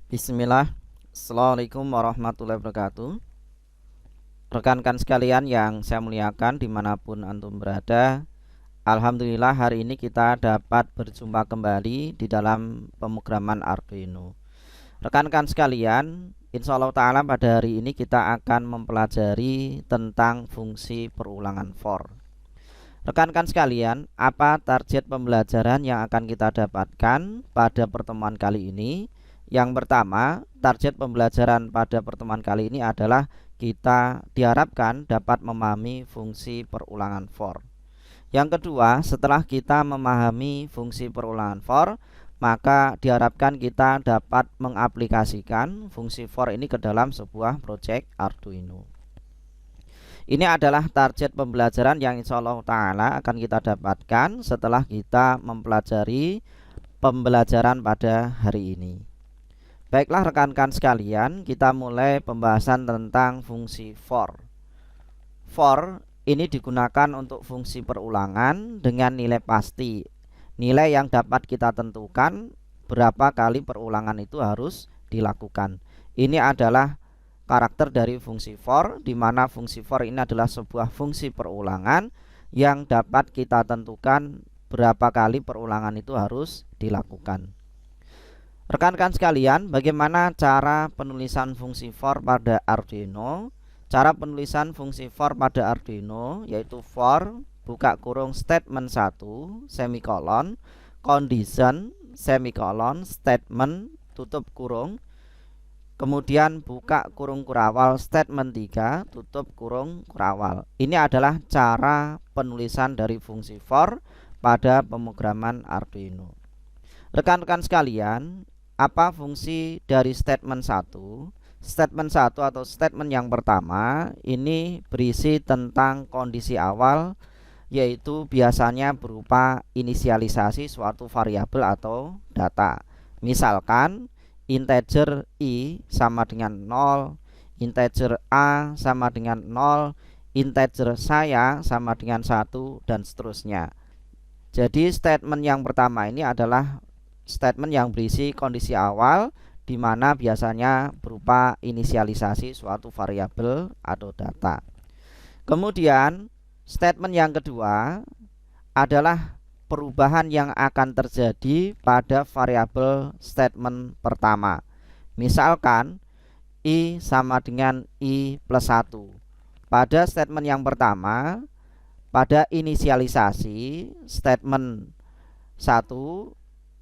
Bismillah. Assalamualaikum warahmatullahi wabarakatuh. Rekan-rekan sekalian yang saya muliakan dimanapun antum berada, Alhamdulillah hari ini kita dapat berjumpa kembali di dalam pemrograman Arduino. Rekan-rekan sekalian, insya Allah ta'ala pada hari ini kita akan mempelajari tentang fungsi perulangan for. Rekan-rekan sekalian, apa target pembelajaran yang akan kita dapatkan pada pertemuan kali ini? Yang pertama, target pembelajaran pada pertemuan kali ini adalah kita diharapkan dapat memahami fungsi perulangan for. Yang kedua, setelah kita memahami fungsi perulangan for, maka diharapkan kita dapat mengaplikasikan fungsi for ini ke dalam sebuah project Arduino. Ini adalah target pembelajaran yang insya Allah ta'ala akan kita dapatkan setelah kita mempelajari pembelajaran pada hari ini. Baiklah rekan-rekan sekalian, kita mulai pembahasan tentang fungsi for. For ini digunakan untuk fungsi perulangan dengan nilai pasti. Nilai yang dapat kita tentukan berapa kali perulangan itu harus dilakukan. Ini adalah karakter dari fungsi for, di mana fungsi for ini adalah sebuah fungsi perulangan yang dapat kita tentukan berapa kali perulangan itu harus dilakukan. Rekan-rekan sekalian, bagaimana cara penulisan fungsi for pada Arduino? Cara penulisan fungsi for pada Arduino yaitu for buka kurung statement 1 semikolon condition semikolon statement tutup kurung, kemudian buka kurung kurawal statement 3 tutup kurung kurawal. Ini adalah cara penulisan dari fungsi for pada pemrograman Arduino. Rekan-rekan sekalian, apa fungsi dari statement 1? Statement 1 atau statement yang pertama ini berisi tentang kondisi awal, yaitu biasanya berupa inisialisasi suatu variabel atau data. Misalkan integer i sama dengan 0, integer a sama dengan 0, integer saya sama dengan 1, dan seterusnya. Jadi statement yang pertama ini adalah statement yang berisi kondisi awal, di mana biasanya berupa inisialisasi suatu variabel atau data. Kemudian statement yang kedua adalah perubahan yang akan terjadi pada variabel statement pertama. Misalkan i sama dengan i plus 1. Pada statement yang pertama, pada inisialisasi statement 1,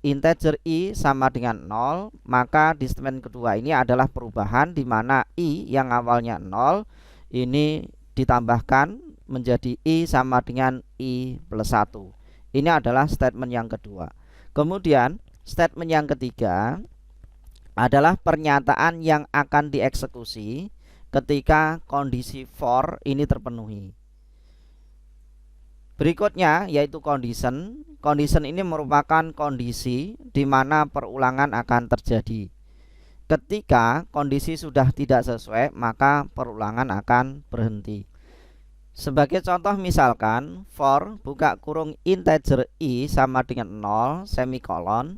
integer i sama dengan 0, maka di statement kedua ini adalah perubahan di mana i yang awalnya 0 ini ditambahkan menjadi i sama dengan i plus 1. Ini adalah statement yang kedua. Kemudian statement yang ketiga adalah pernyataan yang akan dieksekusi ketika kondisi for ini terpenuhi. Berikutnya yaitu condition. Condition ini merupakan kondisi di mana perulangan akan terjadi. Ketika kondisi sudah tidak sesuai, maka perulangan akan berhenti. Sebagai contoh misalkan for buka kurung integer i sama dengan 0 semikolon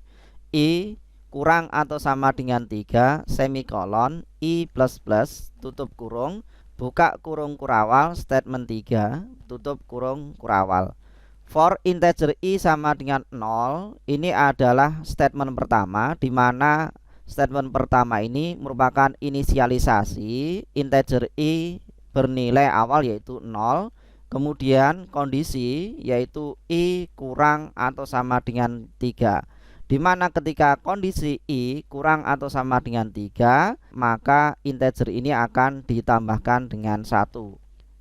i kurang atau sama dengan 3 semikolon i plus plus tutup kurung buka kurung kurawal statement 3 tutup kurung kurawal. For integer i sama dengan 0 ini adalah statement pertama, di mana statement pertama ini merupakan inisialisasi integer i bernilai awal yaitu 0, kemudian kondisi yaitu i kurang atau sama dengan 3, di mana ketika kondisi i kurang atau sama dengan 3, maka integer ini akan ditambahkan dengan 1,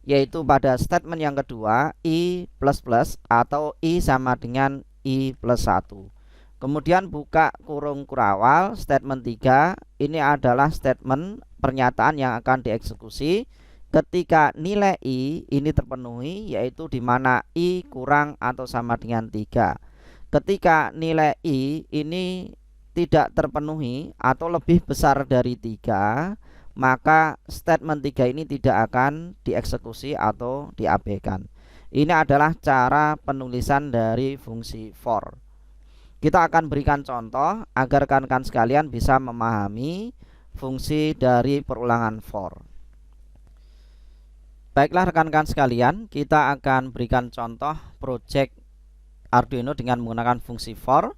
yaitu pada statement yang kedua i plus plus atau i sama dengan i plus 1. Kemudian buka kurung kurawal statement 3 ini adalah statement pernyataan yang akan dieksekusi ketika nilai i ini terpenuhi, yaitu di mana i kurang atau sama dengan 3. Ketika nilai i ini tidak terpenuhi atau lebih besar dari 3, maka statement 3 ini tidak akan dieksekusi atau diabaikan. Ini adalah cara penulisan dari fungsi for. Kita akan berikan contoh agar rekan-rekan sekalian bisa memahami fungsi dari perulangan for. Baiklah rekan-rekan sekalian, kita akan berikan contoh project Arduino dengan menggunakan fungsi for,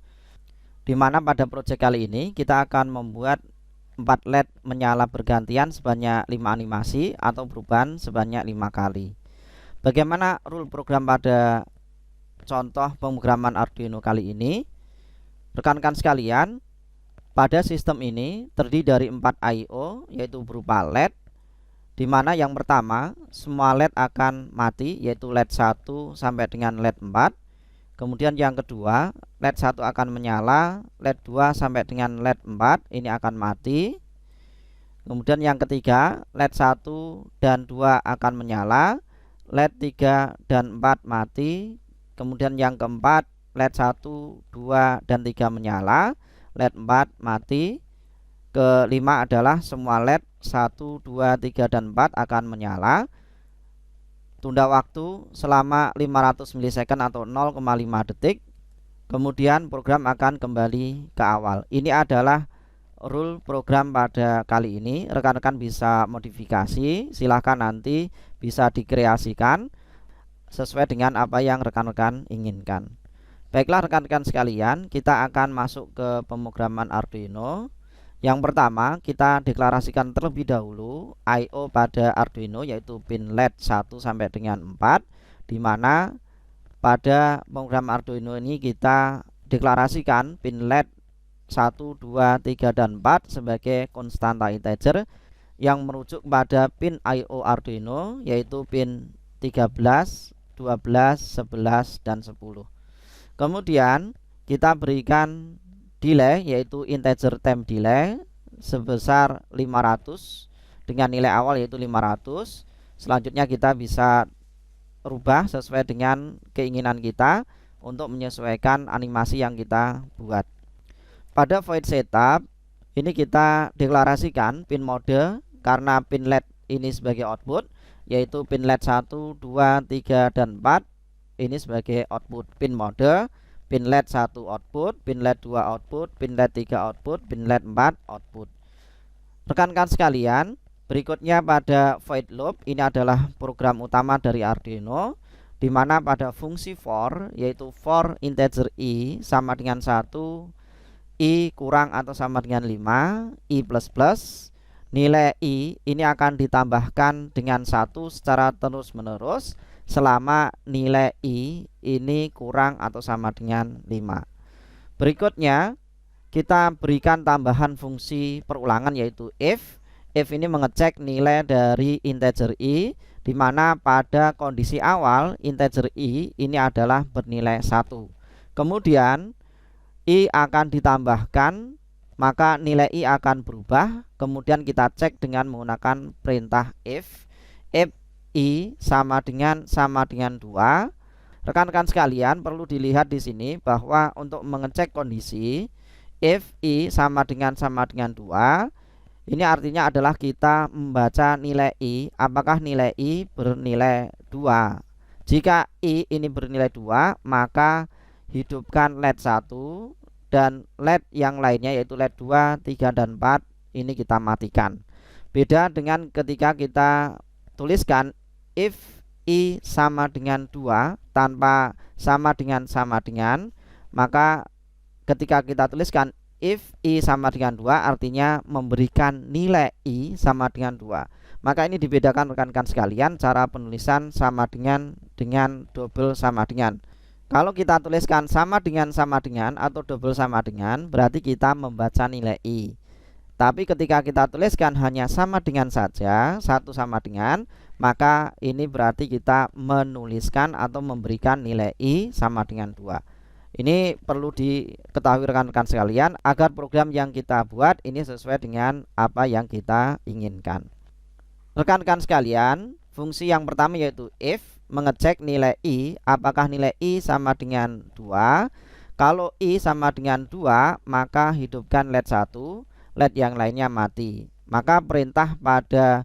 di mana pada project kali ini kita akan membuat 4 LED menyala bergantian sebanyak 5 animasi atau perubahan sebanyak 5 kali. Bagaimana rule program pada contoh pemrograman Arduino kali ini? Rekan-rekan sekalian, pada sistem ini terdiri dari 4 I/O, yaitu berupa LED, di mana yang pertama semua LED akan mati, yaitu LED 1 sampai dengan LED 4. Kemudian yang kedua, LED 1 akan menyala, LED 2 sampai dengan LED 4 ini akan mati. Kemudian yang ketiga, LED 1 dan 2 akan menyala, LED 3 dan 4 mati. Kemudian yang keempat, LED 1, 2 dan 3 menyala, LED 4 mati. Kelima adalah semua LED 1, 2, 3 dan 4 akan menyala. Tunda waktu selama 500 milisecond atau 0,5 detik. Kemudian program akan kembali ke awal. Ini adalah rule program pada kali ini. Rekan-rekan bisa modifikasi, silahkan nanti bisa dikreasikan sesuai dengan apa yang rekan-rekan inginkan. Baiklah rekan-rekan sekalian, kita akan masuk ke pemrograman Arduino. Yang pertama, kita deklarasikan terlebih dahulu I/O pada Arduino, yaitu pin LED 1 sampai dengan 4, di mana pada program Arduino ini kita deklarasikan pin LED 1, 2, 3 dan 4 sebagai konstanta integer yang merujuk pada pin I/O Arduino, yaitu pin 13, 12, 11 dan 10. Kemudian kita berikan delay, yaitu integer time delay sebesar 500 dengan nilai awal yaitu 500. Selanjutnya kita bisa rubah sesuai dengan keinginan kita untuk menyesuaikan animasi yang kita buat. Pada void setup ini kita deklarasikan pin mode karena pin LED ini sebagai output, yaitu pin LED 1, 2, 3 dan 4 ini sebagai output pin mode. Pin LED 1 output, pin LED 2 output, pin LED 3 output, pin LED 4 output. Rekan-rekan sekalian, berikutnya pada void loop ini adalah program utama dari Arduino, di mana pada fungsi for, yaitu for integer i sama dengan 1, i kurang atau sama dengan 5, i plus plus, nilai i ini akan ditambahkan dengan 1 secara terus-menerus selama nilai i ini kurang atau sama dengan 5. Berikutnya kita berikan tambahan fungsi perulangan, yaitu if. If ini mengecek nilai dari integer i, di mana pada kondisi awal integer i ini adalah bernilai 1. Kemudian i akan ditambahkan, maka nilai i akan berubah. Kemudian kita cek dengan menggunakan perintah if i sama dengan 2. Rekan-rekan sekalian, perlu dilihat di sini bahwa untuk mengecek kondisi if i sama dengan 2, ini artinya adalah kita membaca nilai i, apakah nilai i bernilai 2. Jika i ini bernilai 2, maka hidupkan LED 1 dan LED yang lainnya yaitu LED 2, 3 dan 4 ini kita matikan. Beda dengan ketika kita tuliskan if i sama dengan 2 tanpa sama dengan, maka ketika kita tuliskan if i sama dengan 2 artinya memberikan nilai i sama dengan 2. Maka ini dibedakan rekan-rekan sekalian cara penulisan sama dengan double sama dengan. Kalau kita tuliskan sama dengan atau double sama dengan, berarti kita membaca nilai i. Tapi ketika kita tuliskan hanya sama dengan saja, satu sama dengan, maka ini berarti kita menuliskan atau memberikan nilai i sama dengan 2. Ini perlu diketahui rekan-rekan sekalian agar program yang kita buat ini sesuai dengan apa yang kita inginkan. Rekan-rekan sekalian, fungsi yang pertama yaitu if, mengecek nilai i, apakah nilai i sama dengan 2. Kalau i sama dengan 2, maka hidupkan LED 1, LED yang lainnya mati. Maka perintah pada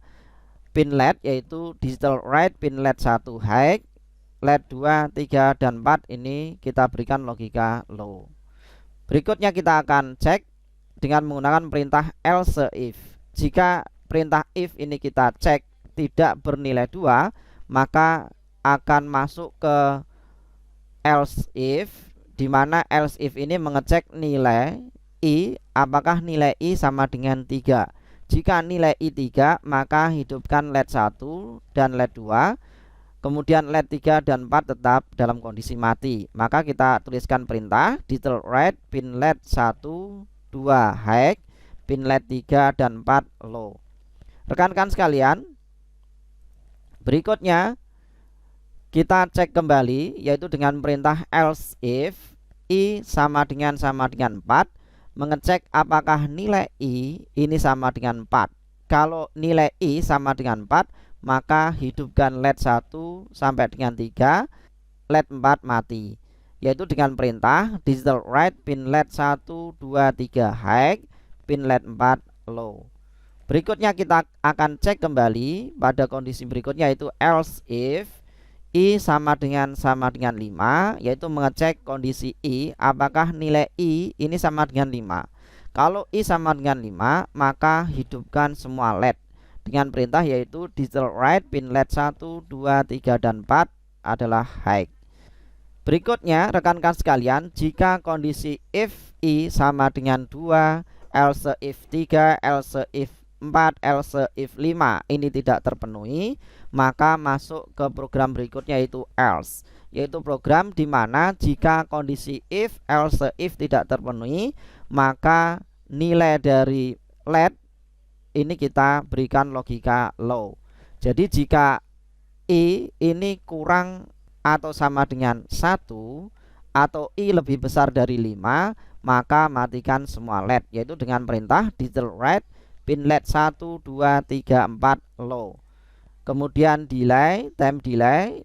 pin LED yaitu digital write pin LED 1 high, LED 2, 3 dan 4 ini kita berikan logika low. Berikutnya kita akan cek dengan menggunakan perintah else if. Jika perintah if ini kita cek tidak bernilai 2, maka akan masuk ke else if, di mana else if ini mengecek nilai i, apakah nilai i sama dengan 3. Jika nilai i 3, maka hidupkan LED 1 dan LED 2. Kemudian LED 3 dan 4 tetap dalam kondisi mati. Maka kita tuliskan perintah digital write pin LED 1, 2 high, pin LED 3 dan 4 low. Rekan-rekan sekalian, berikutnya kita cek kembali, yaitu dengan perintah else if i sama dengan 4, mengecek apakah nilai i ini sama dengan 4. Kalau nilai i sama dengan 4, maka hidupkan LED 1 sampai dengan 3, LED 4 mati, yaitu dengan perintah digital write pin LED 1, 2, 3 high, pin LED 4 low. Berikutnya kita akan cek kembali pada kondisi berikutnya, yaitu else if i sama dengan 5, yaitu mengecek kondisi i, apakah nilai i ini sama dengan 5. Kalau i sama dengan 5, maka hidupkan semua LED dengan perintah yaitu digital write pin LED 1, 2, 3 dan 4 adalah high. Berikutnya rekan-rekan sekalian, jika kondisi if i sama dengan 2, else if 3, else if 4, else if 5 ini tidak terpenuhi, maka masuk ke program berikutnya yaitu else, yaitu program di mana jika kondisi if, else if tidak terpenuhi, maka nilai dari LED ini kita berikan logika low. Jadi jika i ini kurang atau sama dengan 1 atau i lebih besar dari 5, maka matikan semua LED, yaitu dengan perintah digital write pin LED 1, 2, 3, 4 low. Kemudian delay, time delay,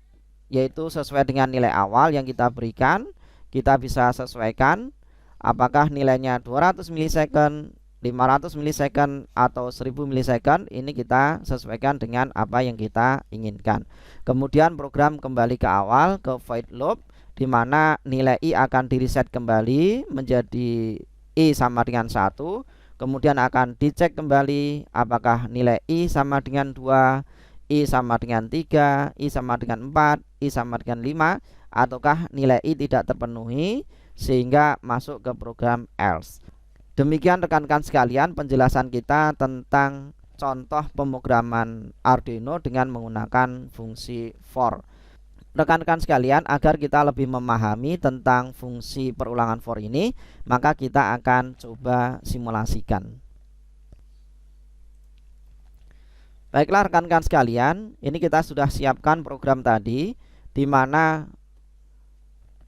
yaitu sesuai dengan nilai awal yang kita berikan. Kita bisa sesuaikan apakah nilainya 200 milisecond, 500 milisecond atau 1000 milisecond. Ini kita sesuaikan dengan apa yang kita inginkan. Kemudian program kembali ke awal, ke void loop, di mana nilai i akan di reset kembali menjadi i sama dengan 1. Kemudian akan dicek kembali apakah nilai i sama dengan 2, i sama dengan 3, i sama dengan 4, i sama dengan 5, ataukah nilai i tidak terpenuhi, sehingga masuk ke program else. Demikian rekan-rekan sekalian penjelasan kita tentang contoh pemrograman Arduino dengan menggunakan fungsi for. Rekan-rekan sekalian, agar kita lebih memahami tentang fungsi perulangan for ini, maka kita akan coba simulasikan. Baiklah rekan-rekan sekalian, ini kita sudah siapkan program tadi, di mana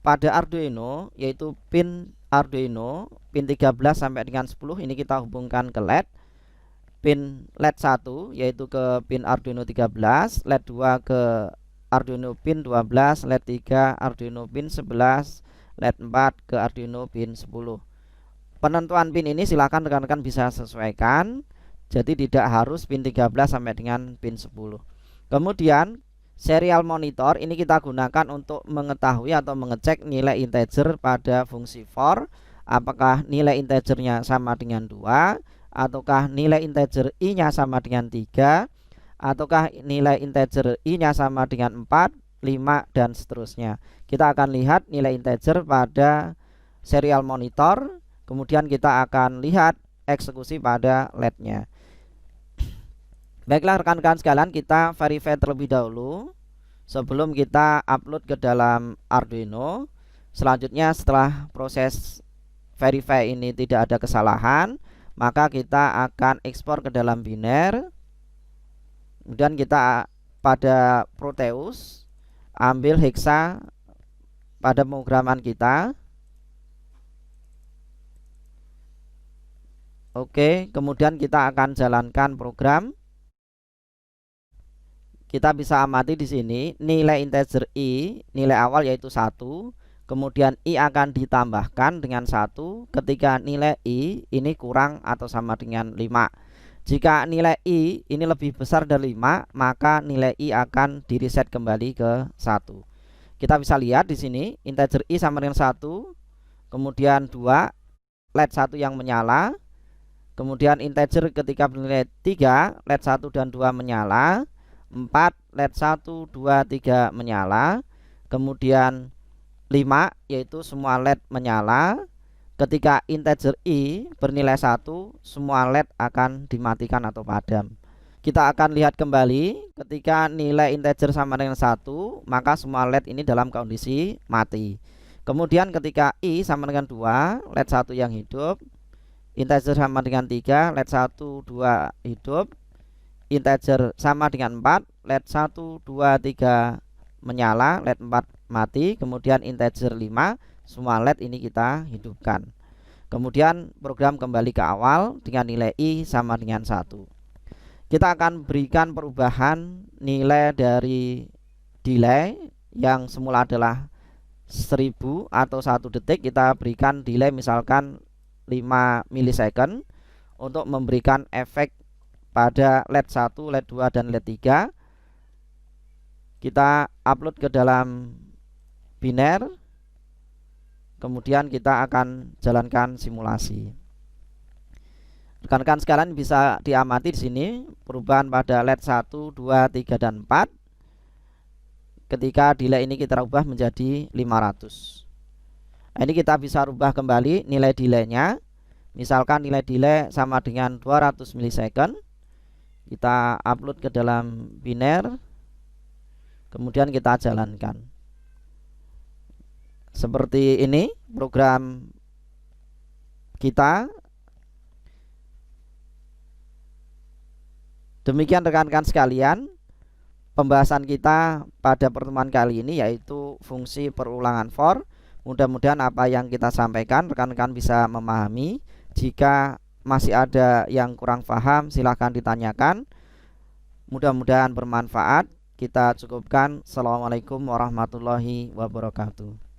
pada Arduino, yaitu pin Arduino pin 13 sampai dengan 10 ini kita hubungkan ke LED. Pin LED 1 yaitu ke pin Arduino 13, LED 2 ke Arduino pin 12, LED 3 Arduino pin 11, LED 4 ke Arduino pin 10. Penentuan pin ini silakan rekan-rekan bisa sesuaikan, jadi tidak harus pin 13 sampai dengan pin 10. Kemudian serial monitor ini kita gunakan untuk mengetahui atau mengecek nilai integer pada fungsi for, apakah nilai integernya sama dengan 2, ataukah nilai integer i-nya sama dengan 3, ataukah nilai integer i-nya sama dengan 4, 5 dan seterusnya. Kita akan lihat nilai integer pada serial monitor, kemudian kita akan lihat eksekusi pada LED-nya. Baiklah rekan-rekan sekalian, kita verify terlebih dahulu sebelum kita upload ke dalam Arduino. Selanjutnya setelah proses verify ini tidak ada kesalahan, maka kita akan ekspor ke dalam biner. Kemudian kita pada Proteus ambil hexa pada pemrograman kita. Oke, kemudian kita akan jalankan program. Kita bisa amati di sini nilai integer i, nilai awal yaitu 1, kemudian i akan ditambahkan dengan 1 ketika nilai i ini kurang atau sama dengan 5. Jika nilai i ini lebih besar dari 5, maka nilai i akan di reset kembali ke 1. Kita bisa lihat di sini integer i sama dengan 1, kemudian 2, LED 1 yang menyala. Kemudian integer ketika bernilai 3, LED 1 dan 2 menyala. 4, LED 1, 2, 3 menyala. Kemudian 5, yaitu semua LED menyala. Ketika integer I bernilai 1, semua LED akan dimatikan atau padam. Kita akan lihat kembali ketika nilai integer sama dengan 1, maka semua LED ini dalam kondisi mati. Kemudian ketika I sama dengan 2, LED 1 yang hidup. Integer sama dengan 3, LED 1, 2 hidup. Integer sama dengan 4, LED 1, 2, 3 menyala, LED 4 mati. Kemudian integer 5, semua LED ini kita hidupkan. Kemudian program kembali ke awal dengan nilai I sama dengan 1. Kita akan berikan perubahan nilai dari delay yang semula adalah 1000 atau 1 detik. Kita berikan delay misalkan 5 milisecond untuk memberikan efek pada LED 1, LED 2, dan LED 3. Kita upload ke dalam biner. Kemudian kita akan jalankan simulasi. Rekan-rekan sekalian bisa diamati di sini perubahan pada LED 1, 2, 3, dan 4. Ketika delay ini kita rubah menjadi 500. Nah, ini kita bisa rubah kembali nilai delaynya. Misalkan nilai delay sama dengan 200 milisecond. Kita upload ke dalam biner. Kemudian kita jalankan. Seperti ini program kita. Demikian rekan-rekan sekalian, pembahasan kita pada pertemuan kali ini yaitu fungsi perulangan for. Mudah-mudahan apa yang kita sampaikan rekan-rekan bisa memahami. Jika masih ada yang kurang paham silahkan ditanyakan. Mudah-mudahan bermanfaat. Kita cukupkan. Assalamualaikum warahmatullahi wabarakatuh.